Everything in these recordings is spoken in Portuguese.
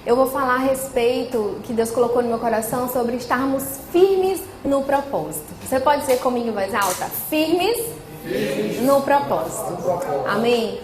eu vou falar a respeito, que Deus colocou no meu coração, sobre estarmos firmes no propósito. Você pode dizer comigo em voz alta? Firmes no propósito. Amém?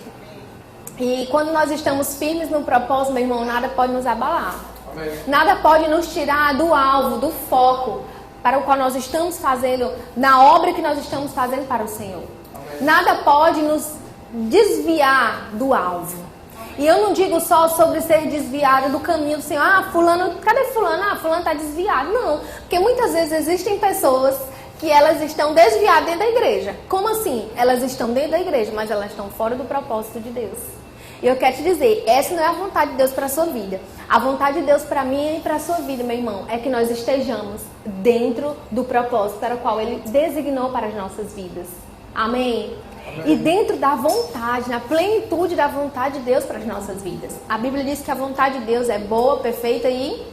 E quando nós estamos firmes no propósito, meu irmão, nada pode nos abalar. Amém. Nada pode nos tirar do alvo, do foco para o qual nós estamos fazendo, na obra que nós estamos fazendo para o Senhor. Amém. Nada pode nos desviar do alvo. E eu não digo só sobre ser desviado do caminho do Senhor. Ah, fulano, cadê fulano? Ah, fulano está desviado. Não, porque muitas vezes existem pessoas que elas estão desviadas dentro da igreja. Como assim? Elas estão dentro da igreja, mas elas estão fora do propósito de Deus. E eu quero te dizer, essa não é a vontade de Deus para a sua vida. A vontade de Deus para mim e para a sua vida, meu irmão, é que nós estejamos dentro do propósito para o qual Ele designou para as nossas vidas. Amém? E dentro da vontade, na plenitude da vontade de Deus para as nossas vidas. A Bíblia diz que a vontade de Deus é boa, perfeita e...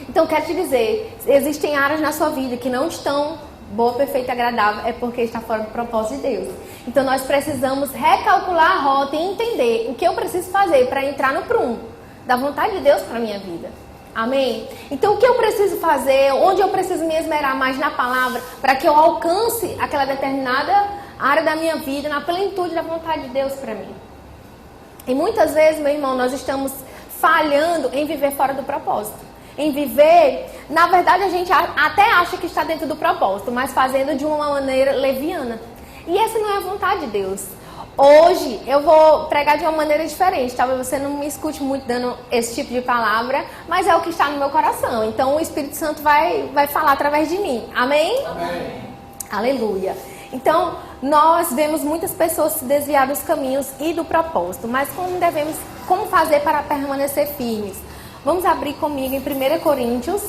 Então, quero te dizer, existem áreas na sua vida que não estão boa, perfeita e agradável, é porque está fora do propósito de Deus. Então, nós precisamos recalcular a rota e entender o que eu preciso fazer para entrar no prumo da vontade de Deus para a minha vida. Amém? Então, o que eu preciso fazer, onde eu preciso me esmerar mais na palavra, para que eu alcance aquela determinada área da minha vida, na plenitude da vontade de Deus para mim. E muitas vezes, meu irmão, nós estamos falhando em viver fora do propósito. Em viver, na verdade a gente até acha que está dentro do propósito, mas fazendo de uma maneira leviana. E essa não é a vontade de Deus. Hoje eu vou pregar de uma maneira diferente. Talvez você não me escute muito dando esse tipo de palavra, mas é o que está no meu coração. Então o Espírito Santo vai falar através de mim. Amém? Amém. Aleluia. Então, nós vemos muitas pessoas se desviar dos caminhos e do propósito. Mas como fazer para permanecer firmes? Vamos abrir comigo em 1 Coríntios,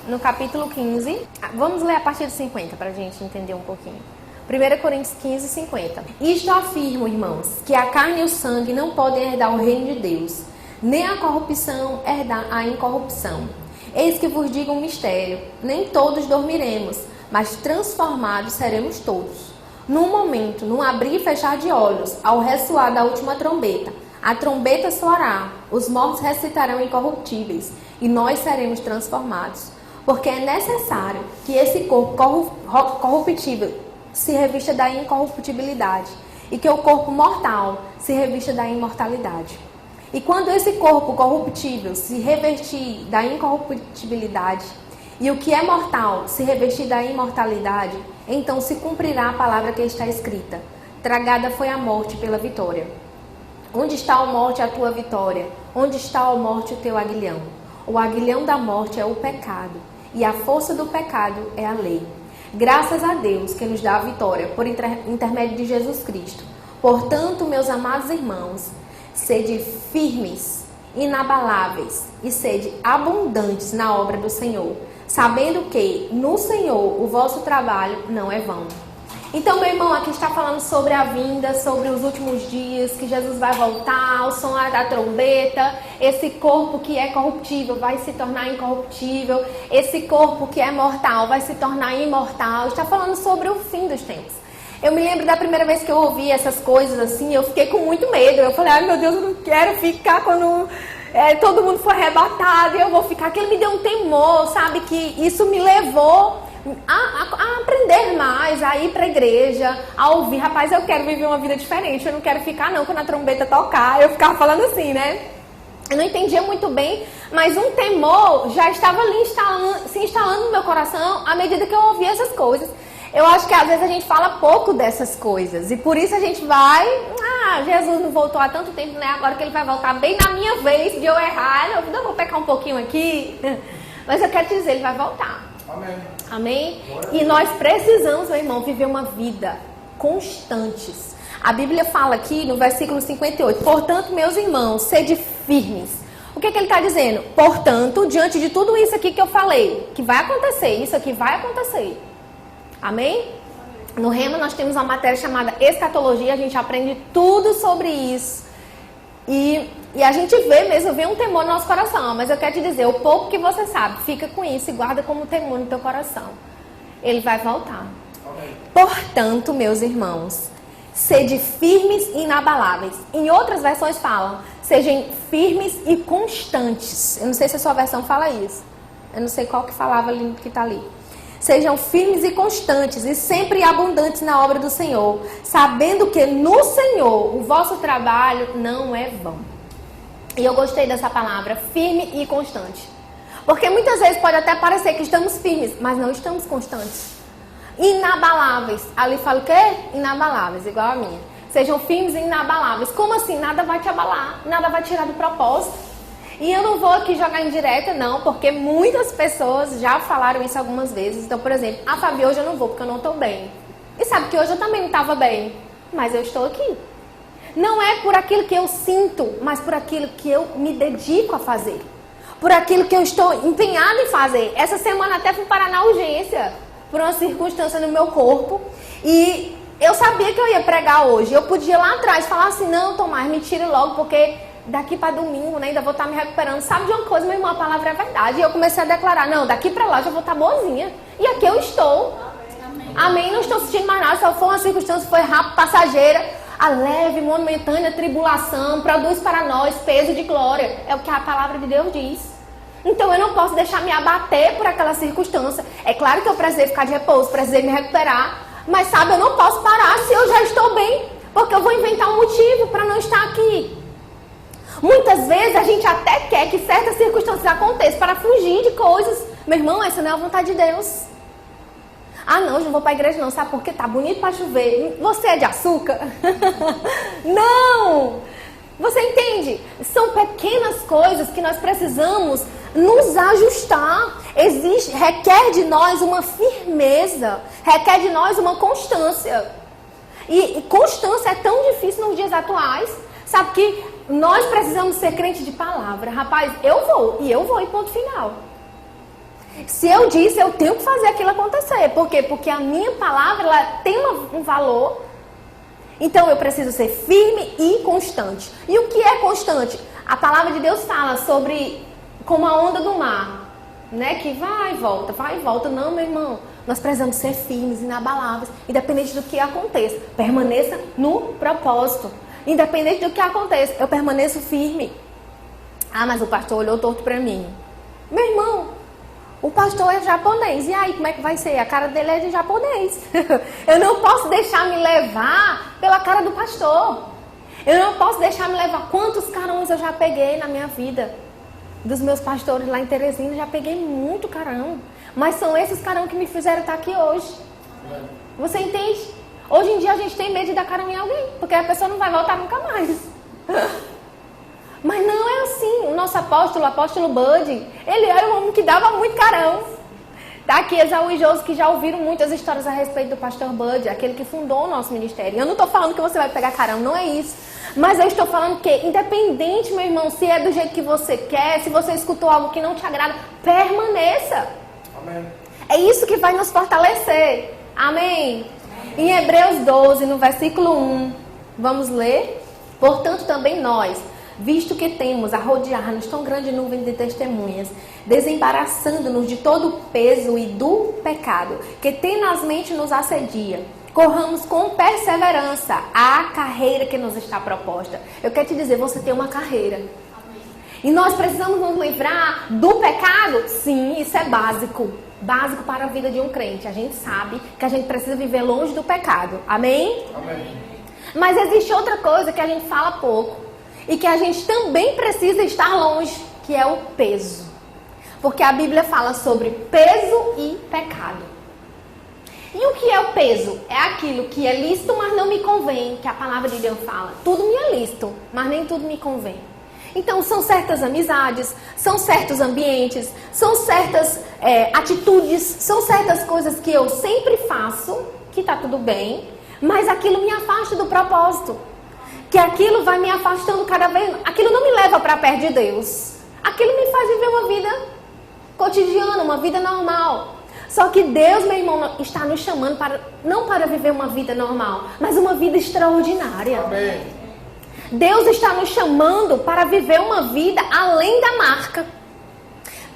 no capítulo 15. Vamos ler a partir de 50 para a gente entender um pouquinho. 1 Coríntios 15, 50. Isto afirmo, irmãos, que a carne e o sangue não podem herdar o reino de Deus, nem a corrupção herdar a incorrupção. Eis que vos digo um mistério: nem todos dormiremos, mas transformados seremos todos. Num momento, num abrir e fechar de olhos, ao ressoar da última trombeta, a trombeta soará, os mortos ressuscitarão incorruptíveis, e nós seremos transformados. Porque é necessário que esse corpo corruptível se revista da incorruptibilidade, e que o corpo mortal se revista da imortalidade. E quando esse corpo corruptível se revestir da incorruptibilidade, e o que é mortal se revestir da imortalidade, então se cumprirá a palavra que está escrita: tragada foi a morte pela vitória. Onde está, ó morte, a tua vitória? Onde está, ó morte, o teu aguilhão? O aguilhão da morte é o pecado, e a força do pecado é a lei. Graças a Deus que nos dá a vitória por intermédio de Jesus Cristo. Portanto, meus amados irmãos, sede firmes, inabaláveis e sede abundantes na obra do Senhor, sabendo que no Senhor o vosso trabalho não é vão. Então, meu irmão, aqui está falando sobre a vinda, sobre os últimos dias, que Jesus vai voltar, o som da trombeta, esse corpo que é corruptível vai se tornar incorruptível, esse corpo que é mortal vai se tornar imortal. Está falando sobre o fim dos tempos. Eu me lembro da primeira vez que eu ouvi essas coisas assim, eu fiquei com muito medo. Eu falei, ai meu Deus, eu não quero ficar quando todo mundo for arrebatado, eu vou ficar. Aquilo me deu um temor, sabe, que isso me levou a aprender mais, a ir para a igreja, a ouvir. Rapaz, eu quero viver uma vida diferente, eu não quero ficar não quando a trombeta tocar. Eu ficava falando assim, né? Eu não entendia muito bem, mas um temor já estava ali se instalando no meu coração à medida que eu ouvia essas coisas. Eu acho que às vezes a gente fala pouco dessas coisas e por isso a gente vai, Jesus não voltou há tanto tempo, né? Agora que ele vai voltar bem na minha vez de eu errar, eu vou pecar um pouquinho aqui. Mas eu quero te dizer, ele vai voltar. Amém. Amém? E nós precisamos, meu irmão, viver uma vida constantes. A Bíblia fala aqui no versículo 58, portanto, meus irmãos, sede firmes. O que ele está dizendo? Portanto, diante de tudo isso aqui que eu falei, que vai acontecer, isso aqui vai acontecer. Amém? No Rema nós temos uma matéria chamada escatologia, a gente aprende tudo sobre isso. E a gente vê um temor no nosso coração. Mas eu quero te dizer, o pouco que você sabe, fica com isso e guarda como temor no teu coração. Ele vai voltar. Amém. Portanto, meus irmãos, sede firmes e inabaláveis. Em outras versões falam, sejam firmes e constantes. Eu não sei se a sua versão fala isso. Eu não sei qual que falava ali, que está ali. Sejam firmes e constantes e sempre abundantes na obra do Senhor, sabendo que no Senhor o vosso trabalho não é vão. E eu gostei dessa palavra, firme e constante. Porque muitas vezes pode até parecer que estamos firmes, mas não estamos constantes. Inabaláveis. Ali fala o quê? Inabaláveis, igual a minha. Sejam firmes e inabaláveis. Como assim? Nada vai te abalar, nada vai tirar do propósito. E eu não vou aqui jogar indireta, não, porque muitas pessoas já falaram isso algumas vezes. Então, por exemplo, a Fabi, hoje eu não vou porque eu não estou bem. E sabe que hoje eu também não estava bem, mas eu estou aqui. Não é por aquilo que eu sinto, mas por aquilo que eu me dedico a fazer. Por aquilo que eu estou empenhada em fazer. Essa semana até fui parar na urgência, por uma circunstância no meu corpo. E eu sabia que eu ia pregar hoje. Eu podia lá atrás falar assim, não, Tomás, me tire logo, porque daqui para domingo, né, ainda vou estar me recuperando. Sabe de uma coisa, meu irmão, a palavra é verdade. E eu comecei a declarar, não, daqui para lá já vou estar boazinha. E aqui eu estou. Amém, não estou sentindo mais nada, só foi uma circunstância, foi rápida, passageira. A leve, momentânea tribulação produz para nós peso de glória. É o que a palavra de Deus diz. Então eu não posso deixar me abater por aquela circunstância. É claro que eu precisei ficar de repouso, precisei me recuperar. Mas sabe, eu não posso parar se eu já estou bem. Porque eu vou inventar um motivo para não estar aqui. Muitas vezes a gente até quer que certas circunstâncias aconteçam para fugir de coisas. Meu irmão, essa não é a vontade de Deus. Ah, não, eu não vou para a igreja não, sabe por quê? Tá bonito para chover. Você é de açúcar? Não! Você entende? São pequenas coisas que nós precisamos nos ajustar. Requer de nós uma firmeza, requer de nós uma constância. E constância é tão difícil nos dias atuais. Sabe que nós precisamos ser crente de palavra. Rapaz, eu vou e ponto final. Se eu disse, eu tenho que fazer aquilo acontecer. Por quê? Porque a minha palavra ela tem um valor. Então eu preciso ser firme e constante. E o que é constante? A palavra de Deus fala sobre como a onda do mar, né? Que vai e volta. Não, meu irmão. Nós precisamos ser firmes, inabaláveis, independente do que aconteça. Permaneça no propósito. Independente do que aconteça, eu permaneço firme. Ah, mas o pastor olhou torto para mim. Meu irmão, o pastor é japonês. E aí, como é que vai ser? A cara dele é de japonês. Eu não posso deixar me levar pela cara do pastor. Eu não posso deixar me levar. Quantos carões eu já peguei na minha vida? Dos meus pastores lá em Teresina, eu já peguei muito carão. Mas são esses carão que me fizeram estar aqui hoje. Você entende? Hoje em dia a gente tem medo de dar carão em alguém, porque a pessoa não vai voltar nunca mais. Mas não é assim. O nosso apóstolo, o apóstolo Bud, ele era um homem que dava muito carão. Tá aqui Esaú e Josi, que já ouviram muitas histórias a respeito do pastor Bud, aquele que fundou o nosso ministério. Eu não estou falando que você vai pegar carão, não é isso. Mas eu estou falando que, independente, meu irmão, se é do jeito que você quer, se você escutou algo que não te agrada, permaneça. Amém. É isso que vai nos fortalecer. Amém. Em Hebreus 12, no versículo 1, vamos ler? Portanto, também nós, visto que temos a rodear-nos tão grande nuvem de testemunhas, desembaraçando-nos de todo o peso e do pecado, que tenazmente nos assedia, corramos com perseverança a carreira que nos está proposta. Eu quero te dizer, você tem uma carreira. E nós precisamos nos livrar do pecado? Sim, isso é básico. Básico para a vida de um crente. A gente sabe que a gente precisa viver longe do pecado. Amém? Amém. Mas existe outra coisa que a gente fala pouco. E que a gente também precisa estar longe. Que é o peso. Porque a Bíblia fala sobre peso e pecado. E o que é o peso? É aquilo que é lícito, mas não me convém. Que a palavra de Deus fala. Tudo me é lícito, mas nem tudo me convém. Então são certas amizades, são certos ambientes, são certas atitudes, são certas coisas que eu sempre faço, que tá tudo bem, mas aquilo me afasta do propósito. Que aquilo vai me afastando cada vez, aquilo não me leva para perto de Deus. Aquilo me faz viver uma vida cotidiana, uma vida normal. Só que Deus, meu irmão, está nos chamando não para viver uma vida normal, mas uma vida extraordinária. Amém. Deus está nos chamando para viver uma vida além da marca.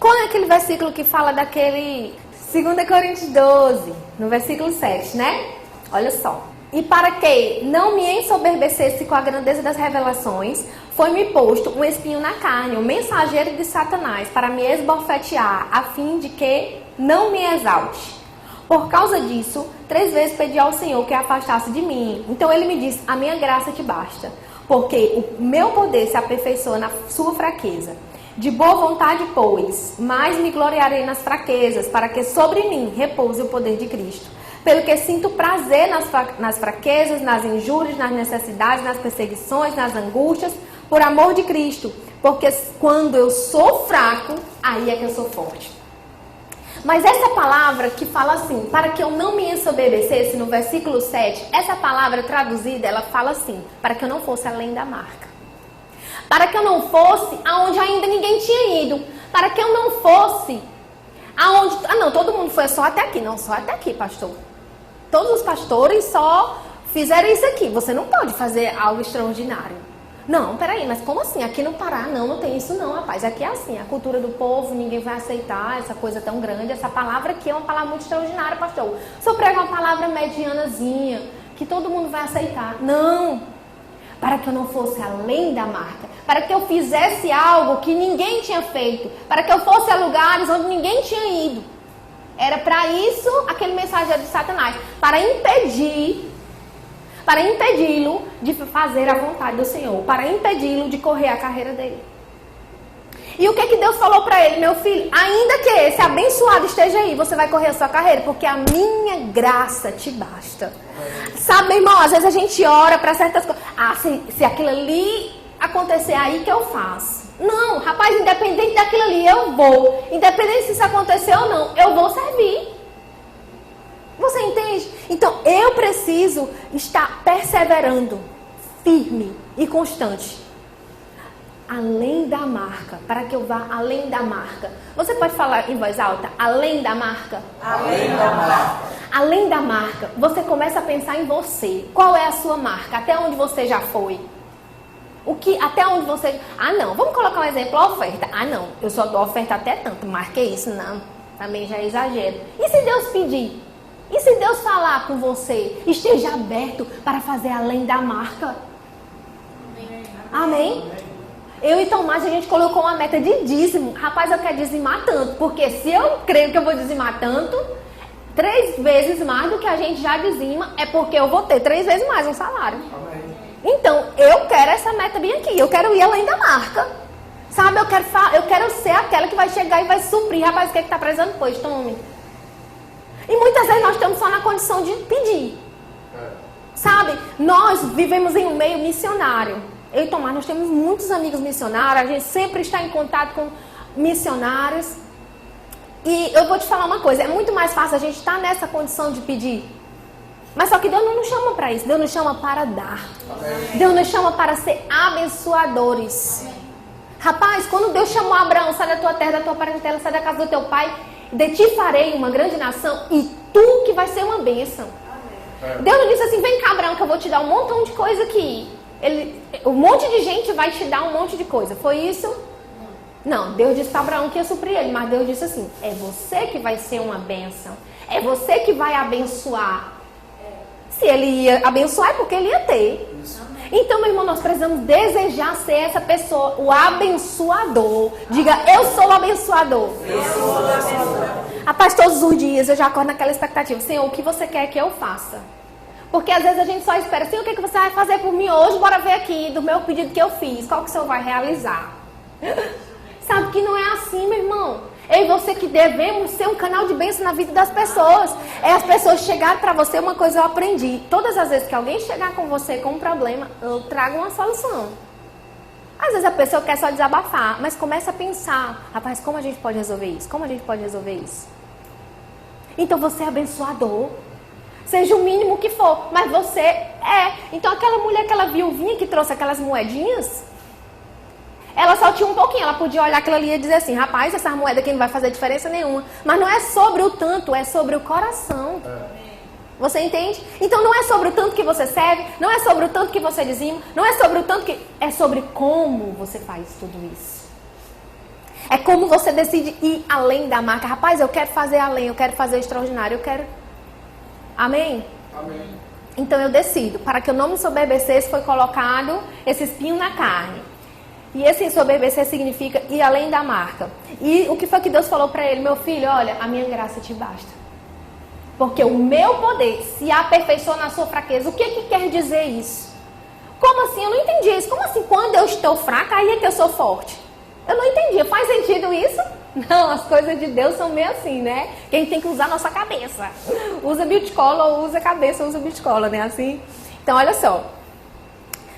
Qual é aquele versículo que fala daquele 2 Coríntios 12, no versículo 7, né? Olha só. E para que não me ensoberbecesse com a grandeza das revelações, foi-me posto um espinho na carne, um mensageiro de Satanás, para me esbofetear, a fim de que não me exalte. Por causa disso, 3 vezes pedi ao Senhor que afastasse de mim. Então ele me disse, a minha graça te basta, porque o meu poder se aperfeiçoa na sua fraqueza. De boa vontade, pois, mais me gloriarei nas fraquezas, para que sobre mim repouse o poder de Cristo. Pelo que sinto prazer nas fraquezas, nas injúrias, nas necessidades, nas perseguições, nas angústias, por amor de Cristo. Porque quando eu sou fraco, aí é que eu sou forte. Mas essa palavra que fala assim, para que eu não me ensoberbecesse, no versículo 7, essa palavra traduzida, ela fala assim, para que eu não fosse além da marca. Para que eu não fosse aonde ainda ninguém tinha ido. Para que eu não fosse aonde... Ah, não, todo mundo foi só até aqui. Não, só até aqui, pastor. Todos os pastores só fizeram isso aqui. Você não pode fazer algo extraordinário. Não, peraí, mas como assim? Aqui no Pará, não tem isso não, rapaz. Aqui é assim, a cultura do povo, ninguém vai aceitar essa coisa tão grande. Essa palavra aqui é uma palavra muito extraordinária, pastor. O senhor prega uma palavra medianazinha, que todo mundo vai aceitar. Não, para que eu não fosse além da marca. Para que eu fizesse algo que ninguém tinha feito. Para que eu fosse a lugares onde ninguém tinha ido. Era para isso aquele mensageiro de Satanás. Para impedi-lo de fazer a vontade do Senhor. Para impedi-lo de correr a carreira dele. E o que Deus falou para ele? Meu filho, ainda que esse abençoado esteja aí, você vai correr a sua carreira, porque a minha graça te basta. Sabe, meu irmão, às vezes a gente ora para certas coisas. Ah, se aquilo ali acontecer aí que eu faço. Não, rapaz, independente daquilo ali, eu vou. Independente se isso acontecer ou não, eu vou servir. Você entende? Então, eu preciso estar perseverando, firme e constante. Além da marca, para que eu vá além da marca. Você pode falar em voz alta? Além da marca? Além da marca. Além da marca, você começa a pensar em você. Qual é a sua marca? Até onde você já foi? Até onde você... Ah, não. Vamos colocar um exemplo, a oferta. Ah, não. Eu só dou oferta até tanto. Marquei isso? Não. Também já é exagero. E se Deus pedir? E se Deus falar com você? Esteja aberto para fazer além da marca. Amém? Eu e Tomás, a gente colocou uma meta de dízimo. Rapaz, eu quero dizimar tanto. Porque se eu creio que eu vou dizimar tanto, 3 vezes mais do que a gente já dizima, é porque eu vou ter 3 vezes mais um salário. Amém. Então, eu quero essa meta bem aqui. Eu quero ir além da marca. Sabe, eu quero ser aquela que vai chegar e vai suprir. Rapaz, o que está precisando? Pois, tome. E muitas vezes nós estamos só na condição de pedir. Sabe, nós vivemos em um meio missionário. Eu e Tomás, nós temos muitos amigos missionários. A gente sempre está em contato com missionários. E eu vou te falar uma coisa. É muito mais fácil a gente estar nessa condição de pedir. Mas só que Deus não nos chama para isso. Deus nos chama para dar. Amém. Deus nos chama para ser abençoadores. Amém. Rapaz, quando Deus chamou Abraão, sai da tua terra, da tua parentela, sai da casa do teu pai, de ti farei uma grande nação e tu que vai ser uma bênção. Amém. Deus não disse assim, vem cá, Abraão, que eu vou te dar um montão de coisa aqui. Um monte de gente vai te dar um monte de coisa. Foi isso? Não, Deus disse para Abraão que ia suprir ele, mas Deus disse assim, é você que vai ser uma bênção. É você que vai abençoar. Se ele ia abençoar é porque ele ia ter. Então, meu irmão, nós precisamos desejar ser essa pessoa, o abençoador. Diga, eu sou o abençoador. Eu sou o abençoador. Rapaz, todos os dias eu já acordo naquela expectativa. Senhor, o que você quer que eu faça? Porque às vezes a gente só espera, Senhor, o que você vai fazer por mim hoje? Bora ver aqui do meu pedido que eu fiz. Qual que o Senhor vai realizar? Sabe que não é assim, meu irmão. Eu e você que devemos ser um canal de bênção na vida das pessoas. É as pessoas chegarem para você, uma coisa eu aprendi. Todas as vezes que alguém chegar com você com um problema, eu trago uma solução. Às vezes a pessoa quer só desabafar, mas começa a pensar, rapaz, como a gente pode resolver isso? Como a gente pode resolver isso? Então você é abençoador. Seja o mínimo que for, mas você é. Então aquela mulher, aquela viuvinha que trouxe aquelas moedinhas, ela só tinha um pouquinho, ela podia olhar aquilo ali e dizer assim, rapaz, essa moeda aqui não vai fazer diferença nenhuma. Mas não é sobre o tanto, é sobre o coração. Você entende? Então não é sobre o tanto que você serve, não é sobre o tanto que você dizima, não é sobre o tanto que... É sobre como você faz tudo isso. É como você decide ir além da marca. Rapaz, eu quero fazer além, eu quero fazer o extraordinário, eu quero... Amém? Amém. Então eu decido, para que eu não me ensoberbecesse, foi colocado esse espinho na carne. E esse ensoberbecer significa ir além da marca. E o que foi que Deus falou para ele? Meu filho, olha, a minha graça te basta. Porque o meu poder se aperfeiçoa na sua fraqueza. O que quer dizer isso? Como assim? Eu não entendi isso. Como assim, quando eu estou fraca, aí é que eu sou forte? Eu não entendi. Faz sentido isso? Não, as coisas de Deus são meio assim, né? Que a gente tem que usar a nossa cabeça. Usa Beautycola ou usa cabeça, usa Beautycola, né? Assim. Então, olha só.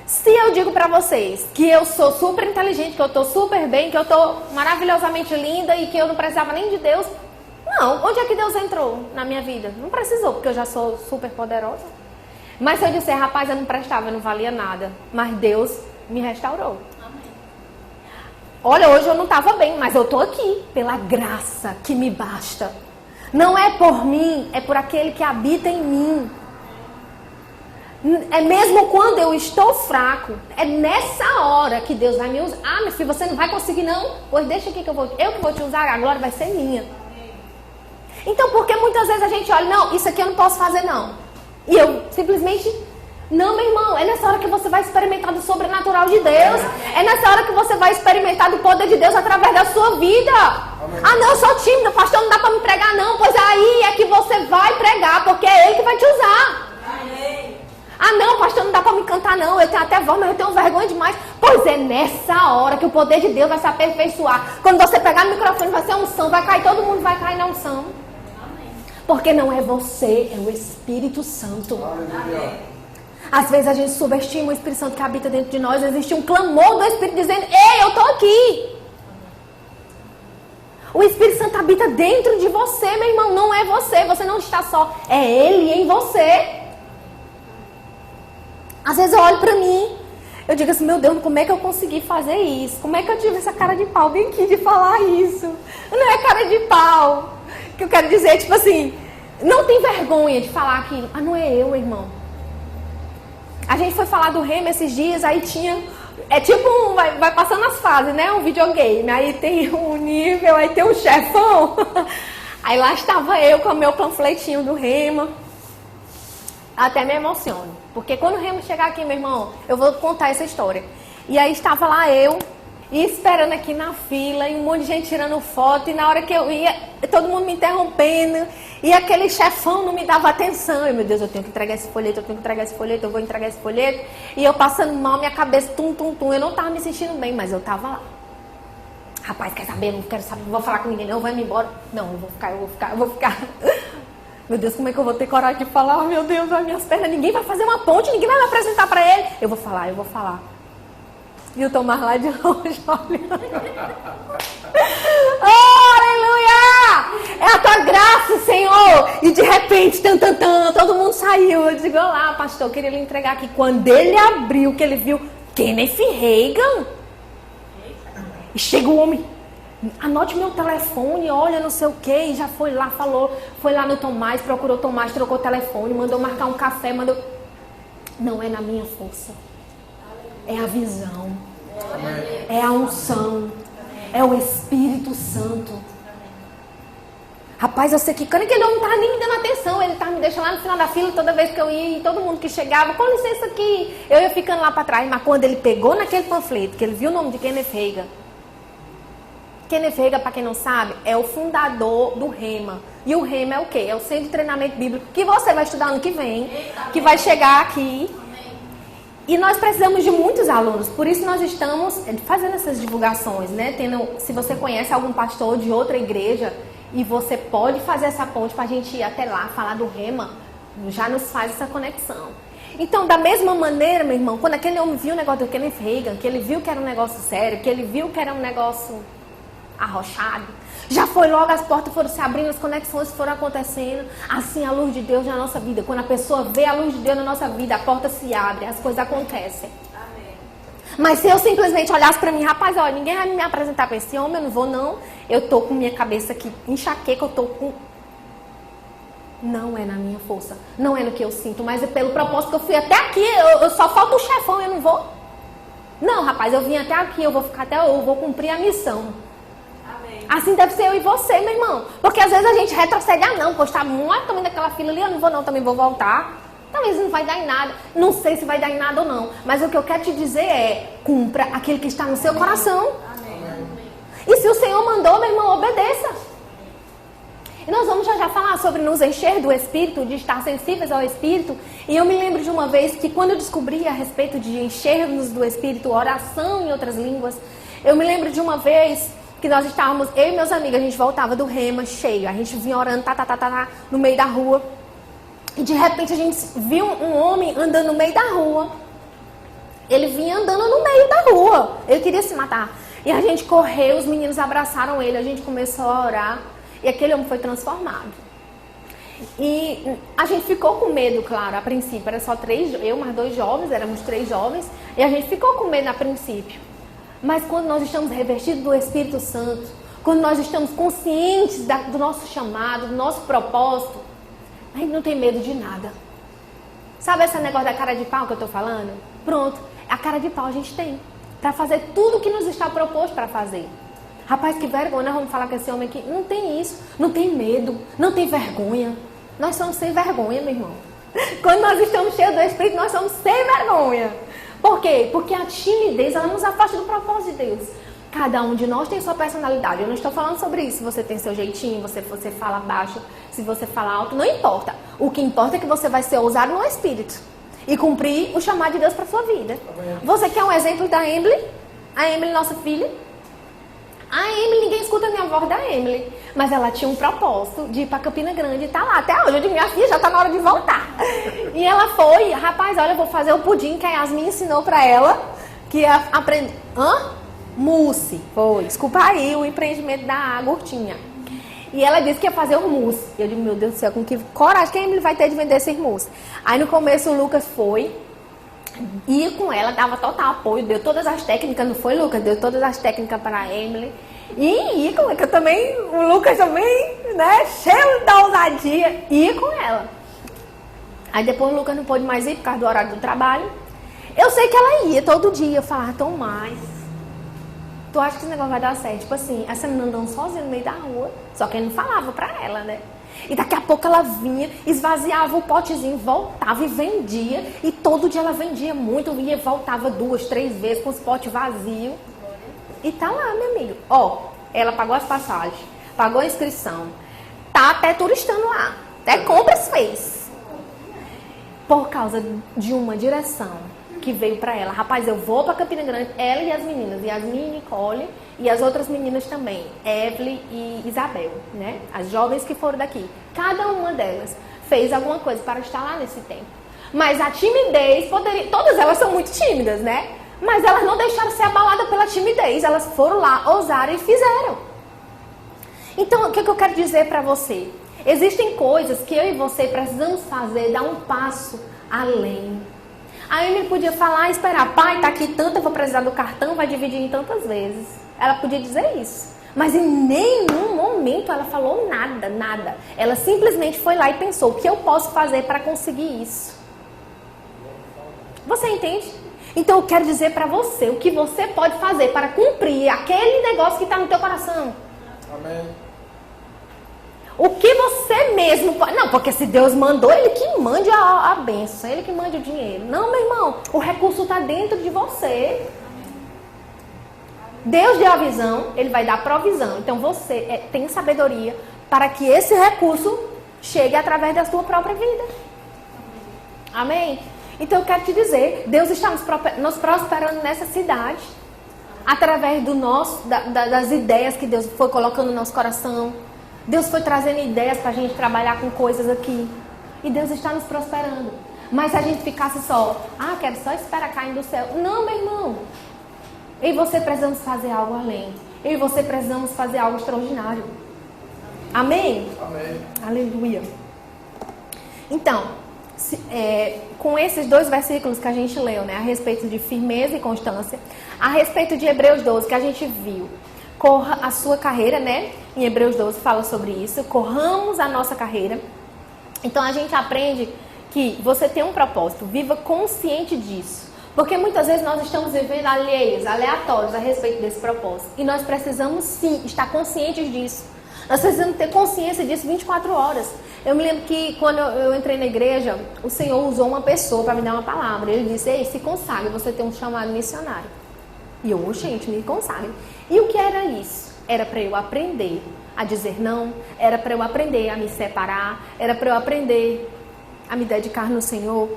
Se eu digo pra vocês que eu sou super inteligente, que eu tô super bem, que eu tô maravilhosamente linda e que eu não precisava nem de Deus, não. Onde é que Deus entrou na minha vida? Não precisou, porque eu já sou super poderosa. Mas se eu disser, rapaz, eu não prestava, eu não valia nada, mas Deus me restaurou. Olha, hoje eu não estava bem, mas eu estou aqui, pela graça que me basta. Não é por mim, é por aquele que habita em mim. É mesmo quando eu estou fraco, é nessa hora que Deus vai me usar. Ah, meu filho, você não vai conseguir não? Pois deixa aqui que eu que vou te usar, a glória vai ser minha. Então, porque muitas vezes a gente olha, não, isso aqui eu não posso fazer não. E eu simplesmente... Não, meu irmão, é nessa hora que você vai experimentar do sobrenatural de Deus. É nessa hora que você vai experimentar do poder de Deus através da sua vida. Amém. Ah, não, eu sou tímida, pastor, não dá pra me pregar não. Pois aí é que você vai pregar, porque é Ele que vai te usar. Amém. Ah, não, pastor, não dá pra me cantar não. Eu tenho até voz, mas eu tenho vergonha demais. Pois é nessa hora que o poder de Deus vai se aperfeiçoar. Quando você pegar no microfone, vai ser unção, vai cair, todo mundo vai cair na unção. Amém. Porque não é você, é o Espírito Santo. Amém. Às vezes a gente subestima o Espírito Santo que habita dentro de nós. Existe um clamor do Espírito dizendo, ei, eu estou aqui. O Espírito Santo habita dentro de você, meu irmão. Não é você, você não está só. É Ele em você. Às vezes eu olho para mim, eu digo assim, meu Deus, como é que eu consegui fazer isso? Como é que eu tive essa cara de pau bem aqui de falar isso? Não é cara de pau. O que eu quero dizer, tipo assim, não tem vergonha de falar aquilo. Ah, não é eu, irmão. A gente foi falar do Rema esses dias, aí tinha... É tipo vai passando as fases, né? Um videogame. Aí tem um nível, aí tem um chefão. Aí lá estava eu com o meu panfletinho do Rema. Até me emociono. Porque quando o Rema chegar aqui, meu irmão, eu vou contar essa história. E aí estava lá eu, e esperando aqui na fila, e um monte de gente tirando foto. E na hora que eu ia, todo mundo me interrompendo. E aquele chefão não me dava atenção. Eu, meu Deus, eu tenho que entregar esse folheto, eu vou entregar esse folheto. E eu passando mal, minha cabeça, tum. Eu não estava me sentindo bem, mas eu estava lá. Rapaz, quer saber? Não quero saber, não vou falar com ninguém, não, vai me embora. Não, eu vou ficar. Meu Deus, como é que eu vou ter coragem de falar? Meu Deus, as minhas pernas, ninguém vai fazer uma ponte, ninguém vai me apresentar para ele. Eu vou falar. E o Tomás lá de longe, olha. Oh, aleluia! É a tua graça, Senhor! E de repente, todo mundo saiu. Eu digo, olá, pastor, eu queria lhe entregar aqui. Quando ele abriu, que ele viu Kenneth Reagan. E chega o homem, anote meu telefone, olha, não sei o que. E já foi lá, foi lá no Tomás, procurou o Tomás, trocou o telefone, mandou marcar um café, Não é na minha força. É a visão. É a unção. É o Espírito Santo. Rapaz, eu sei que quando ele não estava nem me dando atenção, ele estava me deixando lá no final da fila toda vez que eu ia, e todo mundo que chegava, com licença aqui, eu ia ficando lá para trás. Mas quando ele pegou naquele panfleto, que ele viu o nome de Kenneth Reagan. Kenneth Reagan, para quem não sabe, é o fundador do Rema. E o Rema é o quê? É o Centro de Treinamento Bíblico que você vai estudar ano que vem, que vai chegar aqui. E nós precisamos de muitos alunos, por isso nós estamos fazendo essas divulgações, né? Se você conhece algum pastor de outra igreja e você pode fazer essa ponte para a gente ir até lá, falar do Rema, já nos faz essa conexão. Então, da mesma maneira, meu irmão, quando aquele homem viu o negócio do Kenneth Reagan, que ele viu que era um negócio sério, que ele viu que era um negócio arrochado, já foi logo, as portas foram se abrindo, as conexões foram acontecendo. Assim a luz de Deus na nossa vida. Quando a pessoa vê a luz de Deus na nossa vida, a porta se abre, as coisas acontecem. Amém. Mas se eu simplesmente olhasse pra mim, rapaz, olha, ninguém vai me apresentar pra esse homem, eu não vou não. Eu tô com minha cabeça aqui enxaqueca, eu tô com... Não é na minha força, não é no que eu sinto, mas é pelo propósito que eu fui até aqui, eu só falta o chefão, eu não vou. Não, rapaz, eu vim até aqui, eu vou cumprir a missão. Assim deve ser eu e você, meu irmão. Porque às vezes a gente retrocede. Ah, não, pois tá muito também naquela fila ali. Eu não vou não, também vou voltar. Talvez não vai dar em nada. Não sei se vai dar em nada ou não. Mas o que eu quero te dizer é, cumpra aquele que está no seu coração. E se o Senhor mandou, meu irmão, obedeça. E nós vamos já falar sobre nos encher do Espírito, de estar sensíveis ao Espírito. E eu me lembro de uma vez que quando eu descobri a respeito de encher-nos do Espírito, oração em outras línguas, eu me lembro de uma vez que nós estávamos, eu e meus amigos, a gente voltava do rema cheio, a gente vinha orando, no meio da rua. E de repente a gente viu um homem andando no meio da rua. Ele vinha andando no meio da rua, ele queria se matar. E a gente correu, os meninos abraçaram ele, a gente começou a orar. E aquele homem foi transformado. E a gente ficou com medo, claro, a princípio. Era só 3, eu mais 2 jovens, éramos 3 jovens. E a gente ficou com medo a princípio. Mas quando nós estamos revestidos do Espírito Santo, quando nós estamos conscientes do nosso chamado, do nosso propósito, a gente não tem medo de nada. Sabe esse negócio da cara de pau que eu estou falando? Pronto, a cara de pau a gente tem. Para fazer tudo o que nos está proposto para fazer. Rapaz, que vergonha, nós vamos falar com esse homem aqui. Não tem isso, não tem medo, não tem vergonha. Nós somos sem vergonha, meu irmão. Quando nós estamos cheios do Espírito, nós somos sem vergonha. Por quê? Porque a timidez, ela nos afasta do propósito de Deus. Cada um de nós tem sua personalidade. Eu não estou falando sobre isso. Se você tem seu jeitinho, você fala baixo, se você fala alto, não importa. O que importa é que você vai ser ousado no Espírito. E cumprir o chamado de Deus para sua vida. Você quer um exemplo da Emily? A Emily, nossa filha. A Emily, ninguém escuta a minha voz da Emily. Mas ela tinha um propósito de ir para Campina Grande e tá lá até hoje. Eu digo, minha filha, já tá na hora de voltar. E ela foi, rapaz, olha, eu vou fazer o pudim que a Yasmin ensinou para ela. Que é aprender... Mousse. Foi, desculpa aí o empreendimento da Gurtinha. E ela disse que ia fazer o mousse. E eu digo, meu Deus do céu, com que coragem que a Emily vai ter de vender esse mousse? Aí no começo o Lucas foi... ia com ela, dava total apoio, deu todas as técnicas, não foi, Lucas? Deu todas as técnicas para a Emily. E ia com ela, que eu também, o Lucas também, né, cheio da ousadia, ia com ela. Aí depois o Lucas não pôde mais ir por causa do horário do trabalho. Eu sei que ela ia todo dia, eu falava, Tomás, tu acha que esse negócio vai dar certo? Tipo assim, essa menina andando sozinha no meio da rua, só que ele não falava pra ela, né? E daqui a pouco ela vinha, esvaziava o potezinho, voltava e vendia. E todo dia ela vendia muito, ia e voltava 2, 3 vezes com os potes vazios. E tá lá, meu amigo. Ó, ela pagou as passagens, pagou a inscrição. Tá até turistando lá, até compras fez. Por causa de uma direção que veio pra ela. Rapaz, eu vou pra Campina Grande, ela e as meninas, Yasmin e Nicole... e as outras meninas também, Evelyn e Isabel, né? As jovens que foram daqui. Cada uma delas fez alguma coisa para estar lá nesse tempo. Mas a timidez, todas elas são muito tímidas, né? Mas elas não deixaram ser abaladas pela timidez. Elas foram lá, ousaram e fizeram. Então, o que eu quero dizer para você? Existem coisas que eu e você precisamos fazer, dar um passo além. A Amy podia falar e esperar, pai, tá aqui tanto, eu vou precisar do cartão, vai dividir em tantas vezes. Ela podia dizer isso. Mas em nenhum momento ela falou nada, nada. Ela simplesmente foi lá e pensou, o que eu posso fazer para conseguir isso? Você entende? Então eu quero dizer para você, o que você pode fazer para cumprir aquele negócio que está no teu coração. Amém. O que você mesmo pode... Não, porque se Deus mandou, Ele que mande a bênção, Ele que mande o dinheiro. Não, meu irmão, o recurso está dentro de você. Deus deu a visão, Ele vai dar a provisão. Então você tem sabedoria para que esse recurso chegue através da sua própria vida. Amém? Então eu quero te dizer, Deus está nos prosperando nessa cidade. Através das ideias que Deus foi colocando no nosso coração. Deus foi trazendo ideias para a gente trabalhar com coisas aqui. E Deus está nos prosperando. Mas se a gente ficasse só, quero só esperar cair do céu. Não, meu irmão. Eu e você precisamos fazer algo além. Eu e você precisamos fazer algo extraordinário. Amém? Amém. Aleluia. Então, com esses 2 versículos que a gente leu, né, a respeito de firmeza e constância, a respeito de Hebreus 12, que a gente viu, corra a sua carreira, né? Em Hebreus 12 fala sobre isso. Corramos a nossa carreira. Então a gente aprende que você tem um propósito. Viva consciente disso. Porque muitas vezes nós estamos vivendo aleatórios a respeito desse propósito. E nós precisamos sim estar conscientes disso. Nós precisamos ter consciência disso 24 horas. Eu me lembro que quando eu entrei na igreja, o Senhor usou uma pessoa para me dar uma palavra. Ele disse, ei, se consagre, você tem um chamado missionário. E eu, gente, me consagre. E o que era isso? Era para eu aprender a dizer não, era para eu aprender a me separar, era para eu aprender a me dedicar no Senhor.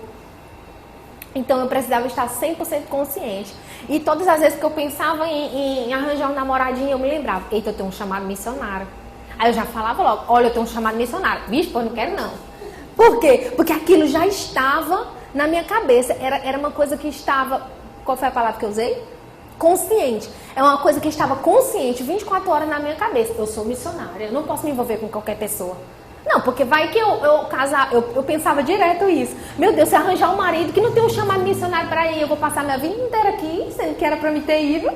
Então eu precisava estar 100% consciente. E todas as vezes que eu pensava em arranjar um namoradinho, eu me lembrava, eita, eu tenho um chamado missionário. Aí eu já falava logo, olha, eu tenho um chamado missionário. Bispo, eu não quero não. Por quê? Porque aquilo já estava na minha cabeça. Era uma coisa que estava, qual foi a palavra que eu usei? Consciente. É uma coisa que estava consciente 24 horas na minha cabeça. Eu sou missionária, eu não posso me envolver com qualquer pessoa. Não, porque vai que eu casar, eu pensava direto isso. Meu Deus, se arranjar um marido que não tem um chamado missionário para ir, eu vou passar minha vida inteira aqui, sendo que era para me ter ido.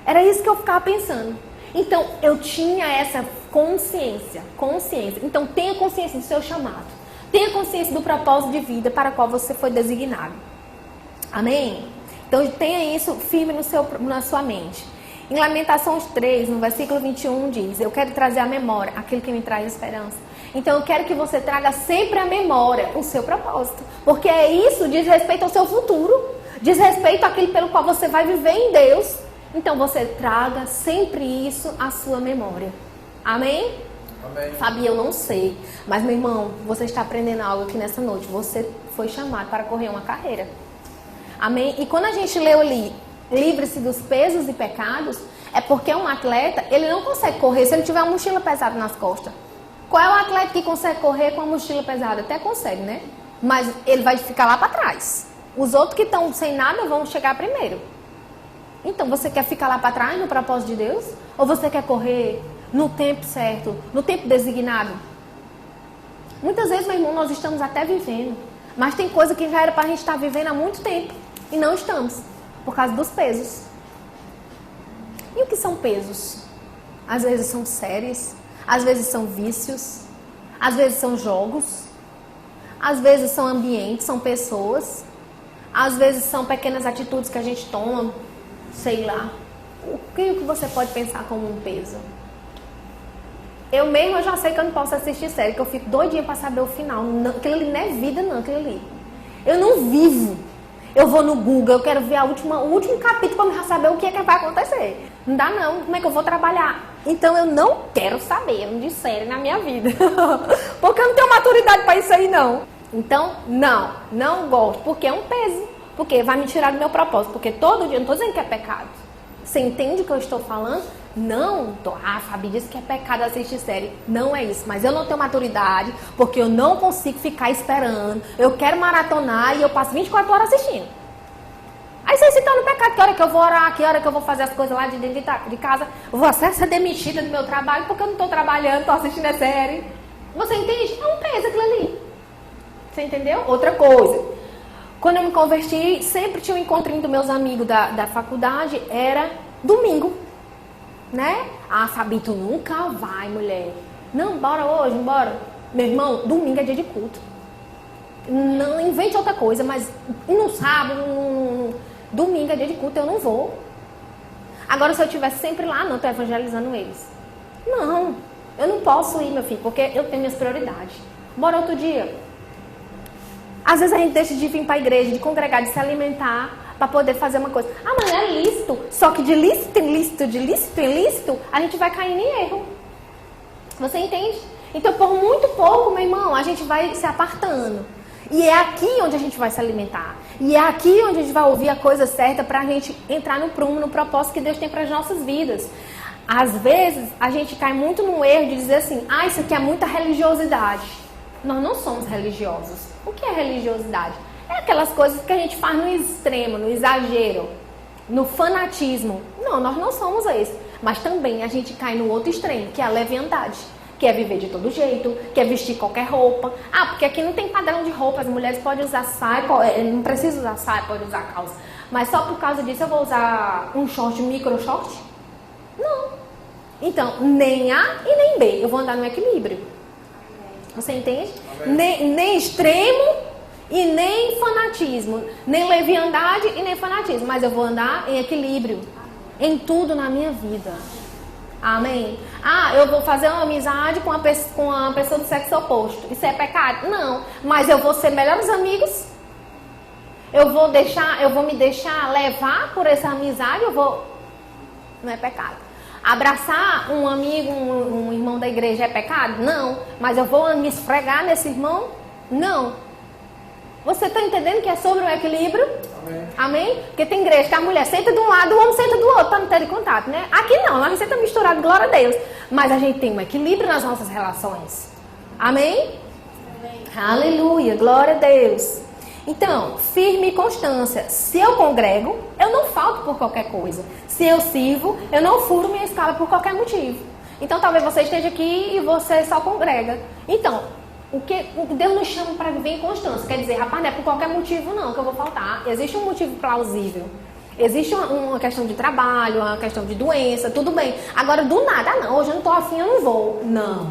Era isso que eu ficava pensando. Então, eu tinha essa consciência. Então, tenha consciência do seu chamado. Tenha consciência do propósito de vida para o qual você foi designado. Amém? Então, tenha isso firme na sua mente. Em Lamentações 3, no versículo 21, diz, eu quero trazer à memória aquilo que me traz esperança. Então, eu quero que você traga sempre à memória o seu propósito. Porque isso diz respeito ao seu futuro. Diz respeito àquilo pelo qual você vai viver em Deus. Então, você traga sempre isso à sua memória. Amém? Amém. Fabi, eu não sei. Mas, meu irmão, você está aprendendo algo aqui nessa noite. Você foi chamado para correr uma carreira. Amém? E quando a gente leu ali, livre-se dos pesos e pecados, é porque um atleta, ele não consegue correr se ele tiver uma mochila pesada nas costas. Qual é o atleta que consegue correr com uma mochila pesada? Até consegue, né? Mas ele vai ficar lá para trás. Os outros que estão sem nada vão chegar primeiro. Então, você quer ficar lá para trás no propósito de Deus? Ou você quer correr no tempo certo, no tempo designado? Muitas vezes, meu irmão, nós estamos até vivendo. Mas tem coisa que já era para a gente estar vivendo há muito tempo. E não estamos, por causa dos pesos. E o que são pesos? Às vezes são séries, às vezes são vícios, às vezes são jogos, às vezes são ambientes, são pessoas, às vezes são pequenas atitudes que a gente toma, sei lá. O que você pode pensar como um peso? Eu já sei que eu não posso assistir série, que eu fico doidinha para saber o final. Não, aquilo ali não é vida, não, aquilo ali. Eu não vivo. Eu vou no Google, eu quero ver o último capítulo para saber o que é que vai acontecer. Não dá não, como é que eu vou trabalhar? Então eu não quero saber de série na minha vida. Porque eu não tenho maturidade para isso aí não. Então, não gosto, porque é um peso. Porque vai me tirar do meu propósito. Porque todo dia, eu não estou dizendo que é pecado. Você entende o que eu estou falando? Não, a Fabi disse que é pecado assistir série. Não é isso, mas eu não tenho maturidade, porque eu não consigo ficar esperando. Eu quero maratonar e eu passo 24 horas assistindo. Aí você se torna pecado. Que hora que eu vou orar, que hora que eu vou fazer as coisas lá de dentro de casa. Eu vou ser demitida do meu trabalho porque eu não estou trabalhando, estou assistindo a série. Você entende? É um peso aquilo ali. Você entendeu? Outra coisa. Quando eu me converti, sempre tinha um encontrinho dos meus amigos da faculdade, era domingo. Né? Ah, Fabi, tu nunca vai, mulher. Não, bora hoje, bora. Meu irmão, domingo é dia de culto. Não invente outra coisa, mas não sabe, domingo é dia de culto, eu não vou. Agora, se eu estivesse sempre lá, não, estou evangelizando eles. Não, eu não posso ir, meu filho, porque eu tenho minhas prioridades. Bora outro dia. Às vezes a gente deixa de vir para a igreja, de congregar, de se alimentar, para poder fazer uma coisa. Ah, mas é lícito. Só que de lícito em lícito, a gente vai caindo em erro. Você entende? Então, por muito pouco, meu irmão, a gente vai se apartando. E é aqui onde a gente vai se alimentar. E é aqui onde a gente vai ouvir a coisa certa para a gente entrar no prumo, no propósito que Deus tem para as nossas vidas. Às vezes, a gente cai muito no erro de dizer assim, ah, isso aqui é muita religiosidade. Nós não somos religiosos. O que é religiosidade? É aquelas coisas que a gente faz no extremo, no exagero, no fanatismo. Não, nós não somos esse. Mas também a gente cai no outro extremo, que é a leviandade. Que é viver de todo jeito, que é vestir qualquer roupa. Ah, porque aqui não tem padrão de roupa. As mulheres podem usar saia, não precisa usar saia, pode usar calça. Mas só por causa disso eu vou usar um short, micro short? Não. Então, nem A e nem B. Eu vou andar no equilíbrio. Você entende? Nem extremo e nem fanatismo. Nem leviandade e nem fanatismo. Mas eu vou andar em equilíbrio. Em tudo na minha vida. Amém? Ah, eu vou fazer uma amizade com uma pessoa do sexo oposto. Isso é pecado? Não. Mas eu vou ser melhores amigos? Eu vou me deixar levar por essa amizade? Não é pecado. Abraçar um amigo, um irmão da igreja é pecado? Não. Mas eu vou me esfregar nesse irmão? Não. Você está entendendo que é sobre o equilíbrio? Amém. Amém? Porque tem igreja que a mulher senta de um lado, o homem senta do outro, para não ter contato, né? Aqui não, a gente senta misturado, glória a Deus. Mas a gente tem um equilíbrio nas nossas relações. Amém? Amém. Aleluia, glória a Deus. Então, firme e constância. Se eu congrego, eu não falto por qualquer coisa. Se eu sirvo, eu não furo minha escala por qualquer motivo. Então, talvez você esteja aqui e você só congrega. Então, o que Deus nos chama para viver em constância. Quer dizer, rapaz, não é por qualquer motivo não que eu vou faltar. Existe um motivo plausível. Existe uma questão de trabalho, uma questão de doença, tudo bem. Agora, do nada, não, hoje eu não estou afim, eu não vou. Não.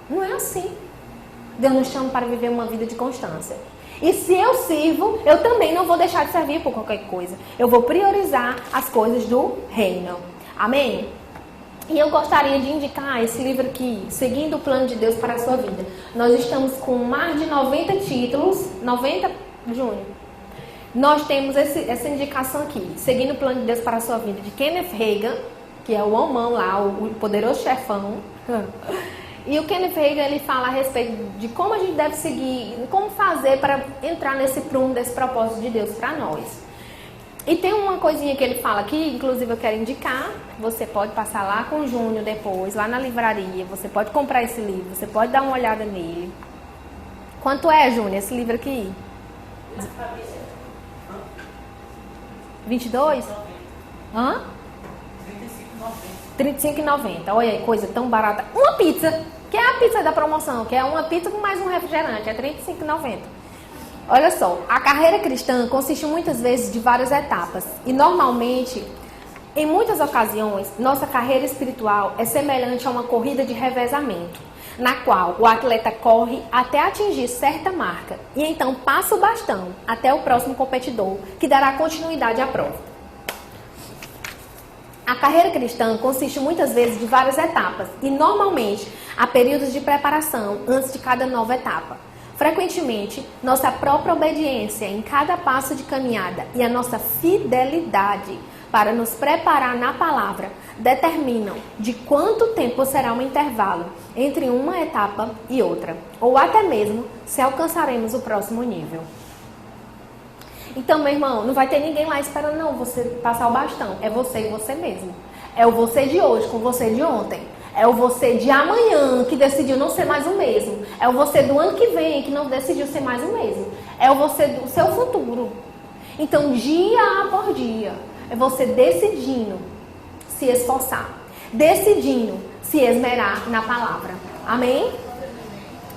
Não é assim. Deus nos chama para viver uma vida de constância. E se eu sirvo, eu também não vou deixar de servir por qualquer coisa. Eu vou priorizar as coisas do reino. Amém? E eu gostaria de indicar esse livro aqui, Seguindo o Plano de Deus para a Sua Vida. Nós estamos com mais de 90 títulos. 90, Júnior? Nós temos essa indicação aqui, Seguindo o Plano de Deus para a Sua Vida, de Kenneth Hagin, que é o homão lá, o poderoso chefão. E o Kenneth Hagin, ele fala a respeito de como a gente deve seguir, como fazer para entrar nesse prumo desse propósito de Deus para nós. E tem uma coisinha que ele fala aqui, inclusive eu quero indicar, você pode passar lá com o Júnior depois, lá na livraria, você pode comprar esse livro, você pode dar uma olhada nele. Quanto é, Júnior, esse livro aqui? 22? Hã? R$35,90. Olha aí, coisa tão barata. Uma pizza, que é a pizza da promoção, que é uma pizza com mais um refrigerante, é R$35,90. Olha só, a carreira cristã consiste muitas vezes de várias etapas. E normalmente, em muitas ocasiões, nossa carreira espiritual é semelhante a uma corrida de revezamento, na qual o atleta corre até atingir certa marca e então passa o bastão até o próximo competidor, que dará continuidade à prova. A carreira cristã consiste muitas vezes de várias etapas e normalmente há períodos de preparação antes de cada nova etapa. Frequentemente, nossa própria obediência em cada passo de caminhada e a nossa fidelidade para nos preparar na palavra determinam de quanto tempo será um intervalo entre uma etapa e outra, ou até mesmo se alcançaremos o próximo nível. Então, meu irmão, não vai ter ninguém lá esperando não você passar o bastão. É você e você mesmo. É o você de hoje com você de ontem. É o você de amanhã que decidiu não ser mais o mesmo. É o você do ano que vem que não decidiu ser mais o mesmo. É o você do seu futuro. Então, dia após dia, é você decidindo se esforçar. Decidindo se esmerar na palavra. Amém?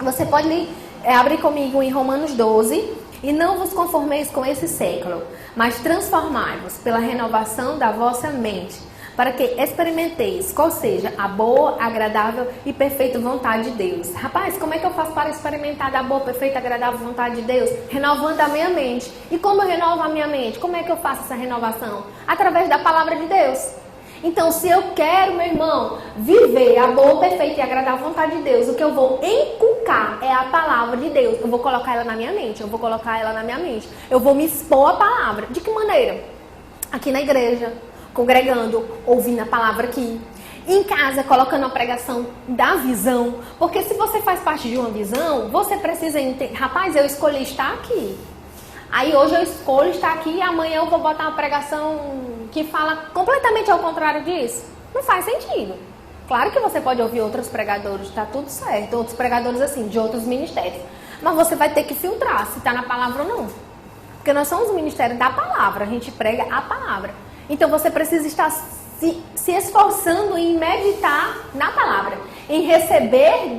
Você pode abrir comigo em Romanos 12. E não vos conformeis com esse século, mas transformai-vos pela renovação da vossa mente, para que experimenteis qual seja a boa, agradável e perfeita vontade de Deus. Rapaz, como é que eu faço para experimentar da boa, perfeita e agradável vontade de Deus? Renovando a minha mente. E como eu renovo a minha mente? Como é que eu faço essa renovação? Através da palavra de Deus. Então, se eu quero, meu irmão, viver a boa, perfeita e agradável vontade de Deus, o que eu vou inculcar é a palavra de Deus. Eu vou colocar ela na minha mente, eu vou me expor à palavra. De que maneira? Aqui na igreja, congregando, ouvindo a palavra aqui. Em casa, colocando a pregação da visão. Porque se você faz parte de uma visão, você precisa entender. Rapaz, eu escolhi estar aqui. Aí hoje eu escolho estar aqui e amanhã eu vou botar uma pregação que fala completamente ao contrário disso. Não faz sentido. Claro que você pode ouvir outros pregadores, tá tudo certo. Outros pregadores assim, de outros ministérios. Mas você vai ter que filtrar se está na palavra ou não. Porque nós somos o ministério da palavra, a gente prega a palavra. Então você precisa estar se esforçando em meditar na palavra. Em receber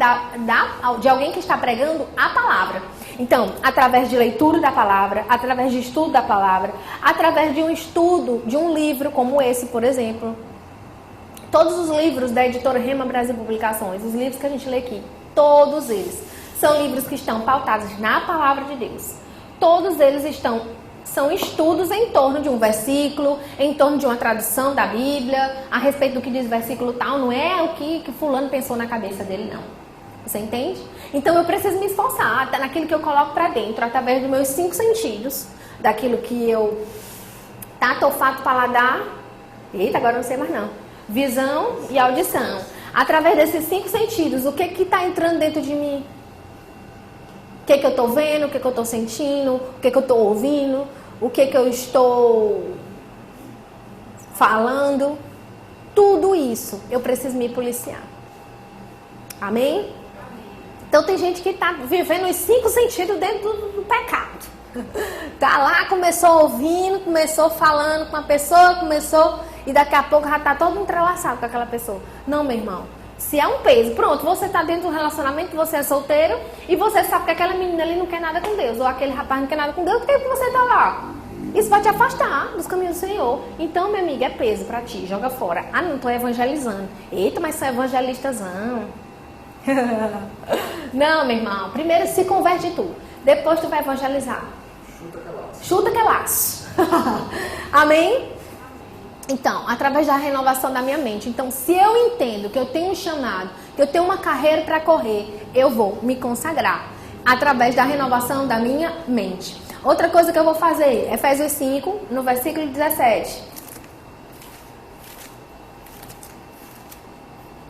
de alguém que está pregando a palavra. Então, através de leitura da palavra, através de estudo da palavra, através de um estudo de um livro como esse, por exemplo. Todos os livros da editora Rema Brasil Publicações, os livros que a gente lê aqui, todos eles são livros que estão pautados na palavra de Deus. Todos eles estão São estudos em torno de um versículo, em torno de uma tradução da Bíblia, a respeito do que diz o versículo tal, não é o que fulano pensou na cabeça dele, não. Você entende? Então eu preciso me esforçar até naquilo que eu coloco pra dentro, através dos meus 5 sentidos, daquilo que eu tato, olfato, paladar, eita, agora eu não sei mais não, visão e audição. Através desses 5 sentidos, o que está entrando dentro de mim? O que eu estou vendo, o que eu estou sentindo, o que eu estou ouvindo, o que eu estou falando, tudo isso eu preciso me policiar. Amém? Então tem gente que está vivendo os 5 sentidos dentro do pecado. Tá lá, começou ouvindo, começou falando com a pessoa, e daqui a pouco já está todo entrelaçado com aquela pessoa. Não, meu irmão. Se é um peso, pronto, você está dentro do relacionamento, você é solteiro e você sabe que aquela menina ali não quer nada com Deus, ou aquele rapaz não quer nada com Deus, por que você está lá? Isso vai te afastar dos caminhos do Senhor. Então, minha amiga, é peso para ti, joga fora. Ah, não estou evangelizando. Eita, mas sou evangelistazão. Não, meu irmão, primeiro se converte tu, depois tu vai evangelizar. Chuta que é laço. Amém? Então, através da renovação da minha mente. Então, se eu entendo que eu tenho um chamado, que eu tenho uma carreira para correr, eu vou me consagrar através da renovação da minha mente. Outra coisa que eu vou fazer, Efésios 5, no versículo 17.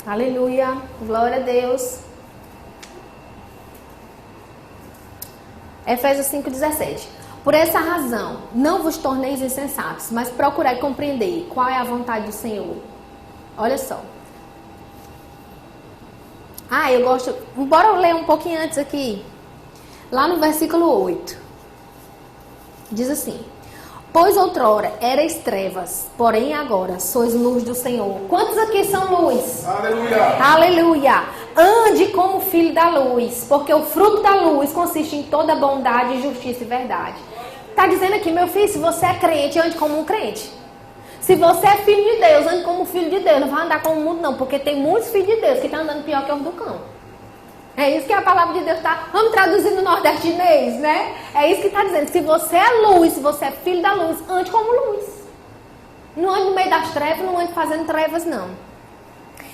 Aleluia, glória a Deus. Efésios 5, 17. Por essa razão, não vos torneis insensatos, mas procurai compreender qual é a vontade do Senhor. Olha só. Eu gosto... Bora ler um pouquinho antes aqui. Lá no versículo 8. Diz assim: pois outrora erais trevas, porém agora sois luz do Senhor. Quantos aqui são luz? Aleluia! Aleluia! Ande como filho da luz, porque o fruto da luz consiste em toda bondade, justiça e verdade. Está dizendo aqui, meu filho, se você é crente, ande como um crente. Se você é filho de Deus, ande como filho de Deus. Não vai andar como o mundo, não, porque tem muitos filhos de Deus que estão andando pior que os do cão. É isso que a palavra de Deus está... Vamos traduzir no nordestinês, né? É isso que está dizendo. Se você é luz, se você é filho da luz, ande como luz. Não ande no meio das trevas, não ande fazendo trevas, não.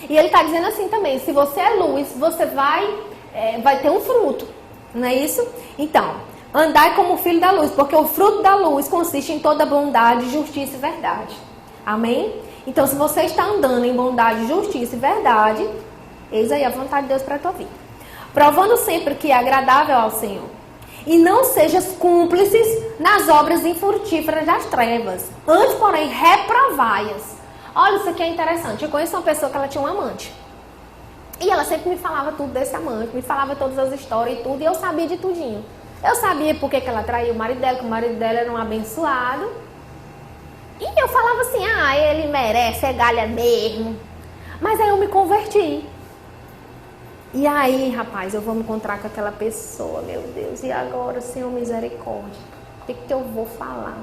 E ele está dizendo assim também, se você é luz, você vai ter um fruto. Não é isso? Então, andai como filho da luz, porque o fruto da luz consiste em toda bondade, justiça e verdade. Amém? Então, se você está andando em bondade, justiça e verdade, eis aí a vontade de Deus para a tua vida. Provando sempre que é agradável ao Senhor. E não sejas cúmplices nas obras infrutíferas das trevas. Antes, porém, reprovai-as. Olha, isso aqui é interessante. Eu conheço uma pessoa que ela tinha um amante. E ela sempre me falava tudo desse amante, me falava todas as histórias e tudo, e eu sabia de tudinho. Eu sabia por que ela traiu o marido dela, que o marido dela era um abençoado. E eu falava assim, ele merece, é galha mesmo. Mas aí eu me converti. E aí, rapaz, eu vou me encontrar com aquela pessoa, meu Deus. E agora, Senhor, misericórdia. O que eu vou falar?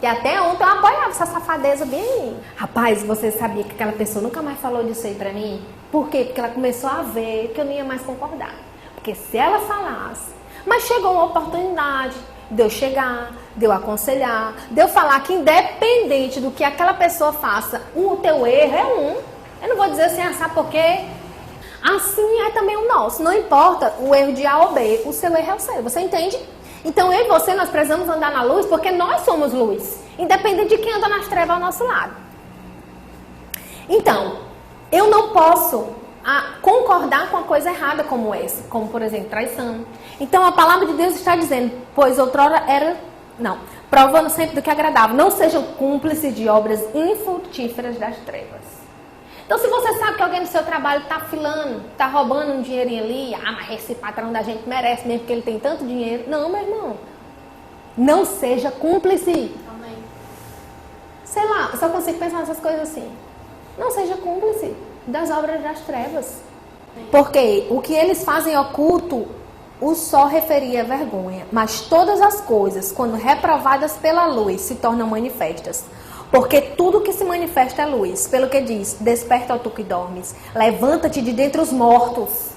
E até ontem eu apoiava essa safadeza bem aí. Rapaz, você sabia que aquela pessoa nunca mais falou disso aí pra mim? Por quê? Porque ela começou a ver que eu não ia mais concordar. Porque se ela falasse... Mas chegou uma oportunidade de eu chegar, de eu aconselhar, de eu falar que independente do que aquela pessoa faça, o teu erro é um. Eu não vou dizer assim, sabe por quê? Assim é também o nosso. Não importa o erro de A ou B, o seu erro é o seu. Você entende? Então eu e você, nós precisamos andar na luz porque nós somos luz. Independente de quem anda nas trevas ao nosso lado. Então, eu não posso concordar com uma coisa errada como essa. Como, por exemplo, traição. Então a palavra de Deus está dizendo, pois outrora era... Não, provando sempre do que é agradável. Não sejam cúmplices de obras infrutíferas das trevas. Então, se você sabe que alguém do seu trabalho está filando, está roubando um dinheirinho ali, mas esse patrão da gente merece mesmo porque ele tem tanto dinheiro. Não, meu irmão. Não seja cúmplice. Amém. Sei lá, eu só consigo pensar nessas coisas assim. Não seja cúmplice das obras das trevas. Porque o que eles fazem oculto, o sol referia vergonha. Mas todas as coisas, quando reprovadas pela luz, se tornam manifestas. Porque tudo que se manifesta é luz. Pelo que diz, desperta, ó tu que dormes. Levanta-te de dentre os mortos.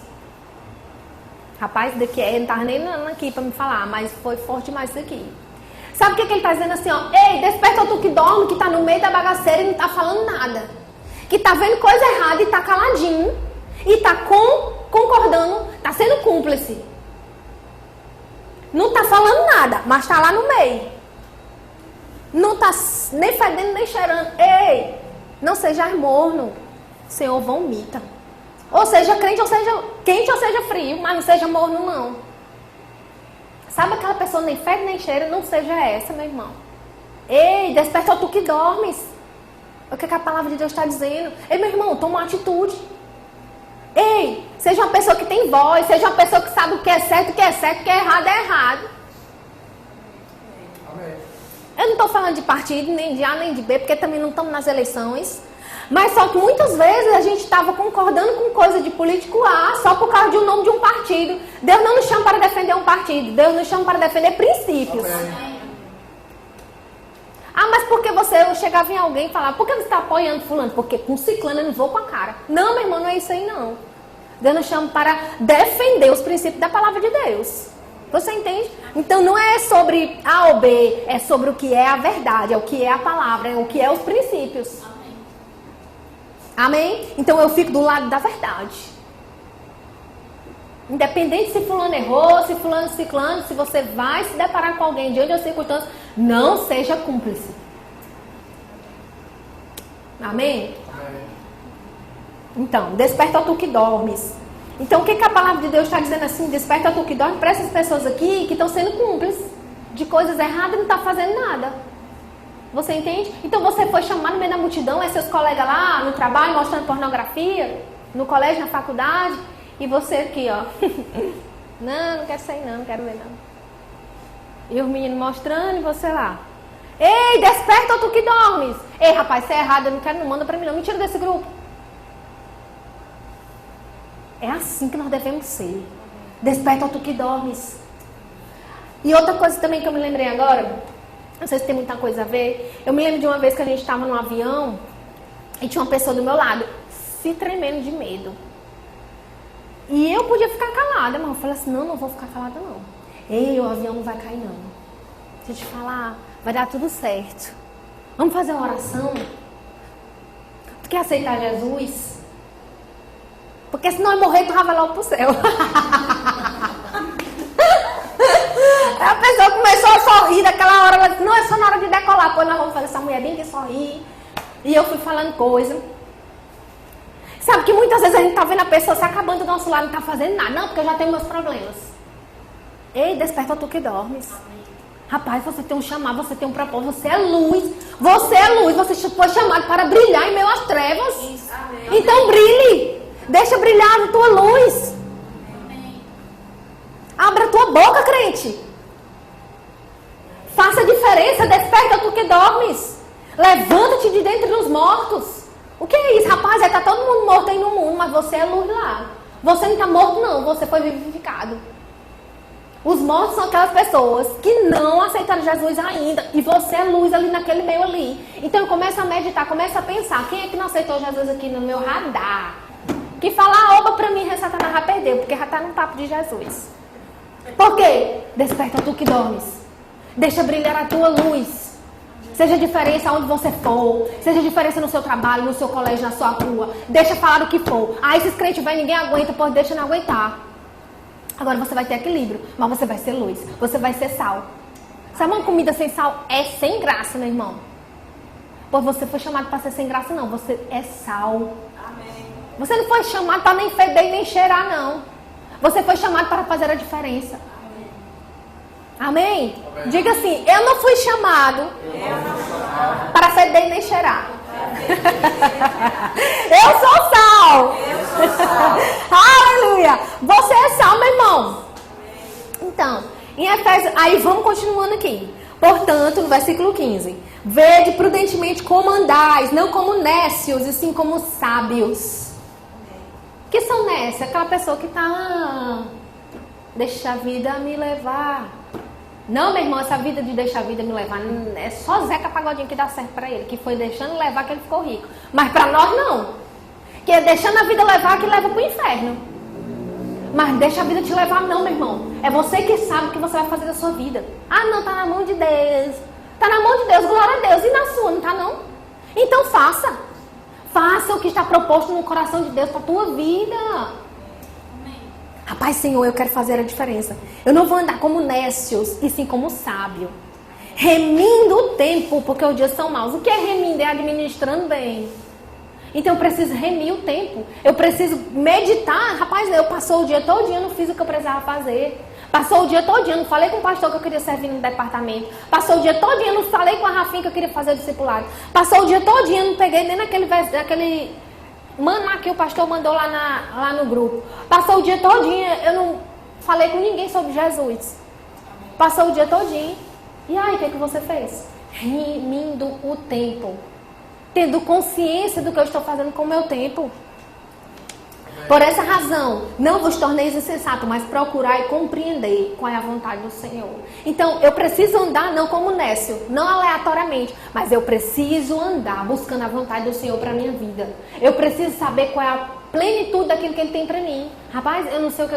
Rapaz, daqui não estava nem aqui para me falar, mas foi forte demais isso aqui. Sabe o que ele está dizendo assim, ó? Ei, desperta tu que dorme, que está no meio da bagaceira e não está falando nada. Que está vendo coisa errada e está caladinho. E está concordando, está sendo cúmplice. Não está falando nada, mas está lá no meio. Não está nem fedendo, nem cheirando. Ei, não seja morno. O Senhor vomita. Ou seja crente, ou seja quente, ou seja frio, mas não seja morno, não. Sabe aquela pessoa nem fede, nem cheira? Não seja essa, meu irmão. Ei, desperta tu que dormes. O que a palavra de Deus está dizendo? Ei, meu irmão, toma uma atitude. Ei, seja uma pessoa que tem voz, seja uma pessoa que sabe o que é certo, o que é certo, o que é errado, é errado. Amém. Eu não estou falando de partido, nem de A, nem de B, porque também não estamos nas eleições. Mas só que muitas vezes a gente estava concordando com coisa de político A só por causa de um nome de um partido. Deus não nos chama para defender um partido, Deus nos chama para defender princípios. Amém. Ah, mas por que eu chegava em alguém e falava, por que você está apoiando fulano? Porque com ciclano eu não vou com a cara. Não, meu irmão, não é isso aí não. Deus nos chama para defender os princípios da palavra de Deus. Você entende? Então não é sobre A ou B, é sobre o que é a verdade, é o que é a palavra, é o que é os princípios. Amém? Então eu fico do lado da verdade. Independente se fulano errou, se fulano ciclano, se você vai se deparar com alguém diante das circunstâncias, não seja cúmplice. Amém? Então, desperta tu que dormes. Então o que a palavra de Deus está dizendo assim? Desperta tu que dormes para essas pessoas aqui que estão sendo cúmplices de coisas erradas e não estão fazendo nada. Você entende? Então você foi chamado no meio da multidão, é seus colegas lá no trabalho mostrando pornografia, no colégio, na faculdade, e você aqui, ó. Não quero sair não quero ver não. E os meninos mostrando e você lá. Ei, desperta tu que dormes. Ei, rapaz, isso é errado, eu não quero, não manda pra mim não, me tira desse grupo. É assim que nós devemos ser. Desperta tu que dormes. E outra coisa também que eu me lembrei agora, não sei se tem muita coisa a ver. Eu me lembro de uma vez que a gente estava num avião e tinha uma pessoa do meu lado se tremendo de medo. E eu podia ficar calada, mas eu falei assim, não vou ficar calada não. Ei, o avião não vai cair não. Deixa eu te falar, vai dar tudo certo. Vamos fazer uma oração? Tu quer aceitar Jesus? Porque se nós morrer, tu já vai logo pro céu. A pessoa começou a sorrir daquela hora, ela disse, não, é só na hora de decolar. Pois nós vamos fazer essa mulher bem que sorrir. E eu fui falando coisa. Sabe que muitas vezes a gente tá vendo a pessoa se acabando do nosso lado e não tá fazendo nada. Não, porque eu já tenho meus problemas. Ei, desperta tu que dormes. Rapaz, você tem um chamado, você tem um propósito, você é luz. Você é luz, você foi chamado para brilhar em meio às trevas. Então brilhe. Deixa brilhar a tua luz. Abra a tua boca, crente. Faça a diferença, desperta tu que dormes. Levanta-te de dentre os mortos. O que é isso, rapaz? Tá todo mundo morto aí no mundo, mas você é luz lá. Você não está morto não, você foi vivificado. Os mortos são aquelas pessoas que não aceitaram Jesus ainda. E você é luz ali naquele meio ali. Então começa a meditar, começa a pensar. Quem é que não aceitou Jesus aqui no meu radar? Que falar oba pra mim, Satanás já perdeu, porque já está no papo de Jesus. Por quê? Desperta tu que dormes. Deixa brilhar a tua luz. Seja diferença onde você for. Seja diferença no seu trabalho, no seu colégio, na sua rua. Deixa falar o que for. Ah, esses crentes vai, ninguém aguenta, pode deixa não aguentar. Agora você vai ter equilíbrio, mas você vai ser luz. Você vai ser sal. Sabe uma comida sem sal? É sem graça, meu irmão. Pois você foi chamado para ser sem graça, não. Você é sal. Amém. Você não foi chamado para nem feder nem cheirar, não. Você foi chamado para fazer a diferença. Amém? Amém? Diga assim, eu não fui chamado para feder nem cheirar. Eu sou sal. Aleluia. Você é sal, meu irmão. Então, em Efésios, aí vamos continuando aqui. Portanto, no versículo 15, vede prudentemente como andais, não como nécios, e sim como sábios. Que são nécios? Aquela pessoa que está, deixa a vida me levar. Não, meu irmão, essa vida de deixar a vida me levar, é só Zeca Pagodinho que dá certo para ele, que foi deixando levar que ele ficou rico. Mas para nós não. Que é deixando a vida levar que leva para o inferno. Mas deixa a vida te levar, não, meu irmão. É você que sabe o que você vai fazer da sua vida. Ah, não, tá na mão de Deus. Tá na mão de Deus, glória a Deus. E na sua, não tá não? Então faça. Faça o que está proposto no coração de Deus para a tua vida. Amém. Rapaz, Senhor, eu quero fazer a diferença. Eu não vou andar como nécios, e sim como sábio. Remindo o tempo, porque os dias são maus. O que é remindo? É administrando bem. Então eu preciso remir o tempo. Eu preciso meditar. Rapaz, eu passou o dia todinho, não fiz o que eu precisava fazer. Passou o dia todinho, não falei com o pastor que eu queria servir no departamento. Passou o dia todinho, não falei com a Rafinha que eu queria fazer o discipulado. Passou o dia todinho, não peguei nem naquele maná que o pastor mandou lá no grupo. Passou o dia todinho, eu não falei com ninguém sobre Jesus. Passou o dia todinho. E aí, o que você fez? Remindo o tempo. Tendo consciência do que eu estou fazendo com o meu tempo. Por essa razão, não vos torneis insensato, mas procurai compreender qual é a vontade do Senhor. Então, eu preciso andar não como nécio, não aleatoriamente, mas eu preciso andar buscando a vontade do Senhor para a minha vida. Eu preciso saber qual é a plenitude daquilo que Ele tem para mim. Rapaz, eu não sei o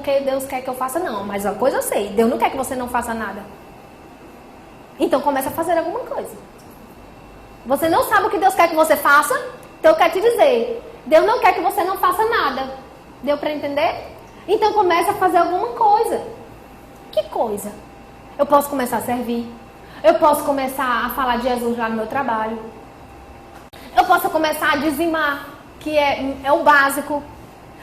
que Deus quer que eu faça, não, mas uma coisa eu sei, Deus não quer que você não faça nada. Então, comece a fazer alguma coisa. Você não sabe o que Deus quer que você faça? Então eu quero te dizer, Deus não quer que você não faça nada. Deu para entender? Então comece a fazer alguma coisa. Que coisa? Eu posso começar a servir. Eu posso começar a falar de Jesus lá no meu trabalho. Eu posso começar a dizimar, que é o básico.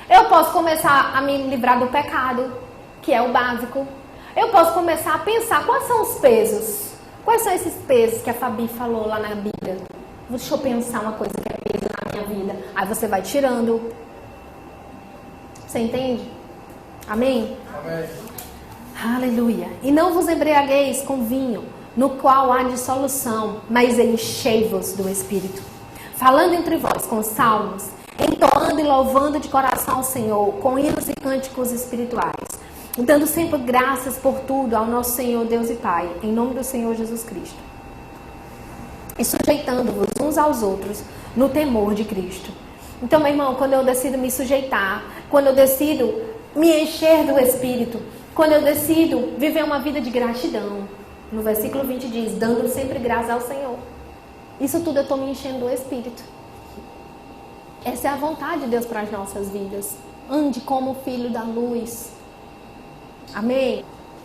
Eu posso começar a me livrar do pecado, que é o básico. Eu posso começar a pensar quais são os pesos. Quais são esses pesos que a Fabi falou lá na Bíblia? Deixa eu pensar uma coisa que é peso na minha vida. Aí você vai tirando. Você entende? Amém? Amém. Aleluia. E não vos embriagueis com vinho, no qual há dissolução, mas enchei-vos do Espírito. Falando entre vós com salmos, entoando e louvando de coração ao Senhor, com hinos e cânticos espirituais. Dando sempre graças por tudo ao nosso Senhor Deus e Pai, em nome do Senhor Jesus Cristo. E sujeitando-vos uns aos outros no temor de Cristo. Então, meu irmão, quando eu decido me sujeitar, quando eu decido me encher do Espírito, quando eu decido viver uma vida de gratidão, no versículo 20 diz, dando sempre graças ao Senhor. Isso tudo eu estou me enchendo do Espírito. Essa é a vontade de Deus para as nossas vidas. Ande como filho da luz. Amém?